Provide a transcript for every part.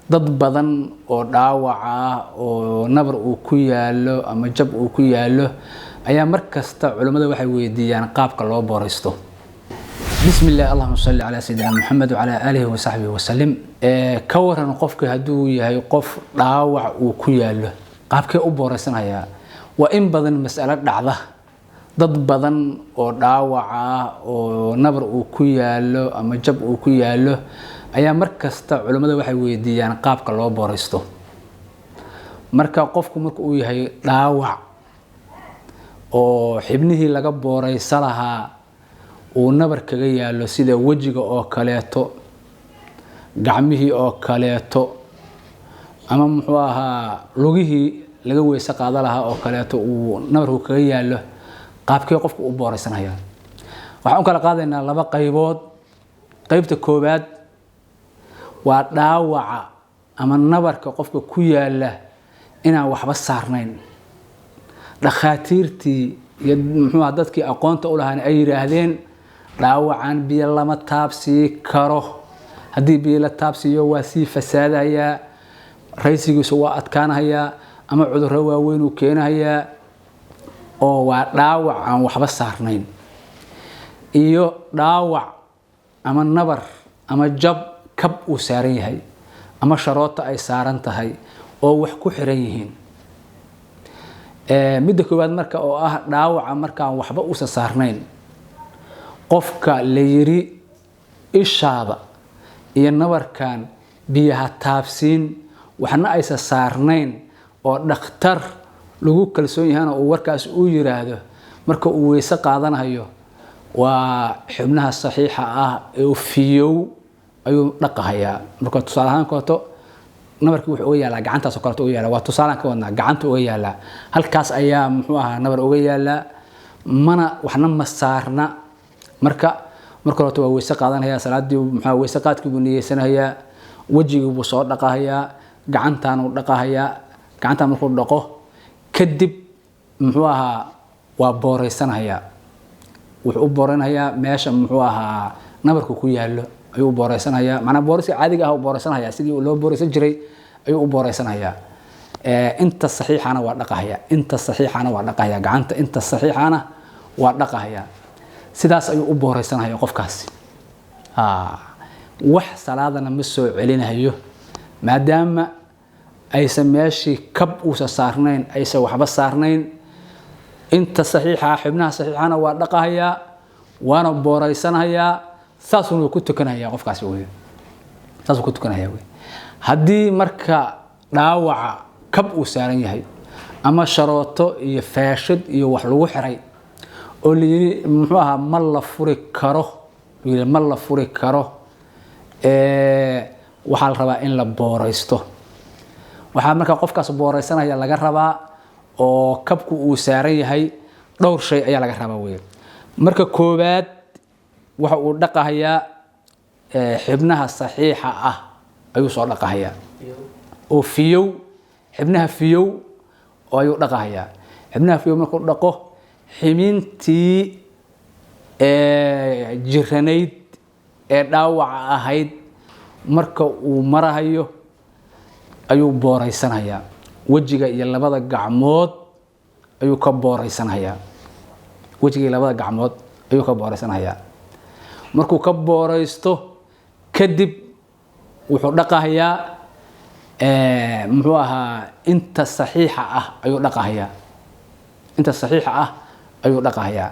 dad badan oo dhaawac ah oo nabar uu ku yaalo ama jab uu ku yaalo ayaa markasta culimada waxay weydiiyaan qaabka loo booraysto. bismillaah, allahumma salli ala sayyidina muhammad wa ala alihi wa sahbihi wa sallim. ka waran qofka haduu yahay qof dhaawac uu ku yaalo qaabkee u booraysanaya? waa in badan mas'alo dhacda dad badan oo dhaawac ah oo nabar uu ku yaalo ama jab uu ku yaalo ayaa markasta culimada waxay weydiiyaan qaabka loo booraysto. marka qofku marka uu yahay dhaawac oo xibnihii laga booraysan lahaa uu nabar kaga yaalo sida wajiga oo kaleeto, gacmihii oo kaleeto, ama muxuu ahaa lugihii laga weysa qaada lahaa oo kaleeto uu nabarku kaga yaalo, qaabkee qofku u booraysanaya? waxaan u kala qaadaynaa laba qaybood. qaybta koobaad waa dhaawaca ama nabarka qofka ku yaala inaan waxba saarnayn. dhakhaatiirtii iyo muxuu dadkii aqoonta u lahayn ay yiraahdeen dhaawacan biyo lama taabsi karo, haddii biyo la taabsiyo waa sii fasaadaya, raysigiisu waa adkaanaya ama cudurro waaweyn uu keenaya, oo waa dhaawac aan waxba saarnayn. iyo dhaawac ama nabar ama jab kab uu saaran yahay ama sharoota ay saaran tahay oo wax ku xiran yihiin. midda koowaad marka oo ah dhaawaca markaan waxba uusan saarnayn, qofka la yiri ishaada iyo nabarkan biyaha taabsiin waxna aysan saarnayn oo dhakhtar lagu kalsoon yahay oo warkaas uu yiraahdo marka uu weyse qaadanayo waa xubnaha saxiixa ah ee fiyow ayuu dhaqahayaa. marka tusaale ahaan kooto nabarkii wuxuu uga yaalaa gacantaas oo kale uga yaalaa, waa tusaale ka wadnaa gacanta uga yaalaa, halkaas ayaa muxuu ahaa nabar uga yaalaa, mana waxna ma saarna. marka hore waa weyse qaadanaya, salaadii muxuu weyse qaadkii buu niyeysanayaa, wajigii buu soo dhaqahayaa, gacantaan uu dhaqahayaa, gacantaan markuu dhaqo kadib muxuu ahaa waa booraysanayaa. wuxuu u booraynayaa meesha muxuu ahaa nabarku ku yaalo ayuu booraysanayaa. macnaa booraysi caadiga ah uu booraysanayaa, sidii loo booraysan jiray ayuu u booraysanayaa. inta saxiixana waa dhaqahayaa, inta saxiixana waa dhaqahayaa, gacanta inta saxiixana waa dhaqahayaa. sidaas ayuu u booraysanayaa qofkaasi. wax salaadana ma soo celinayo maadaama aysan meeshii kab uusan saarnayn, aysan waxba saarnayn. inta saxiixa xibnaha saxiixana waa dhaqahayaa, waana booraysanayaa, saasuu ku tukanayaa qofkaasi weey. saasuu ku tukanayaa weey. haddii marka dhaawaca kab uu saaran yahay ama sharooto iyo faashad iyo wax lagu xiray oo la yiri muxuu ahaa ma la furi karo, ma la furi karo, waxaa la rabaa in la booraysto. waxaa marka qofkaas booraysanaya laga rabaa oo kabku uu saaran yahay dhowr shay ayaa laga rabaa weey. marka koobaad waxa uu dhaqahayaa xibnaha saxiixa ah ayuu soo dhaqahayaa oo fiyow, xibnaha fiyow ayuu dhaqahayaa. xibnaha fiyow markuu dhaqo ximintii jiranayd ee dhaawaca ahayd marka uu marahayo ayuu booraysanayaa. wajiga iyo labada gacmood ayuu ka booraysanayaa. wajiga iyo labada gacmood ayuu ka booraysanayaa. markuu ka booraysto kadib wuxuu dhaqahayaa muxuu ahaa inta saxiixa ah ayuu dhaqahayaa. inta saxiixa ah ayuu dhaqahayaa.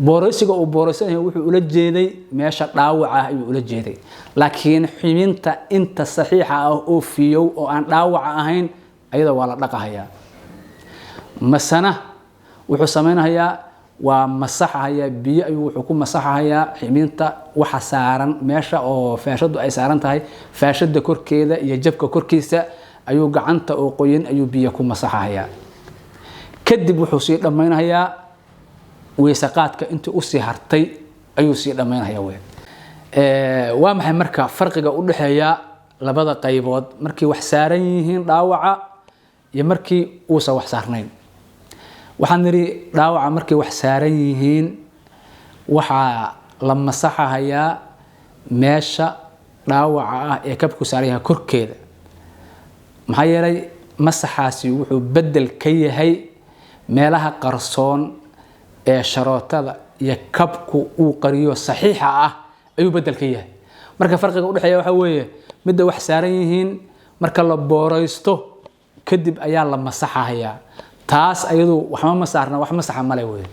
booraysiga uu booraysanayo wuxuu ula jeeday meesha dhaawac ah ayuu ula jeeday, laakiin ximinta inta saxiixa ah oo fiyow oo aan dhaawac ahayn ayada waa la dhaqahayaa. masana wuxuu samaynayaa waa masaxayaa, biyo ayuu wuxuu ku masaxayaa ximinta waxa saaran meesha oo faashadu ay saaran tahay, faashada korkeeda iyo jabka korkiisa ayuu gacanta oo qoyan ayuu biyo ku masaxayaa. kadib wuxuu sii dhammaynayaa weyse qaadka intii u sii hartay ayuu sii dhammaynayaa weey. waa maxay marka farqiga u dhaxeeya labada qaybood markii wax saaran yihiin dhaawaca iyo markii uusan wax saarnayn? waxaan niri dhaawaca markii wax saaran yihiin waxaa la masaxayaa meesha dhaawaca ah ee kabku saaran yahay korkeeda maxaa yeelay masaxaasi wuxuu bedel ka yahay meelaha qarsoon ee sharootada iyo kabku uu qariyo saxiixa ah ayuu bedel ka yahay marka farqiga u dhaxeeya waxa weeye midda wax saaran yihiin marka la booraysto kadib ayaa la masaxayaa taas ayadu waxma ma saarna wax masaxa male weeye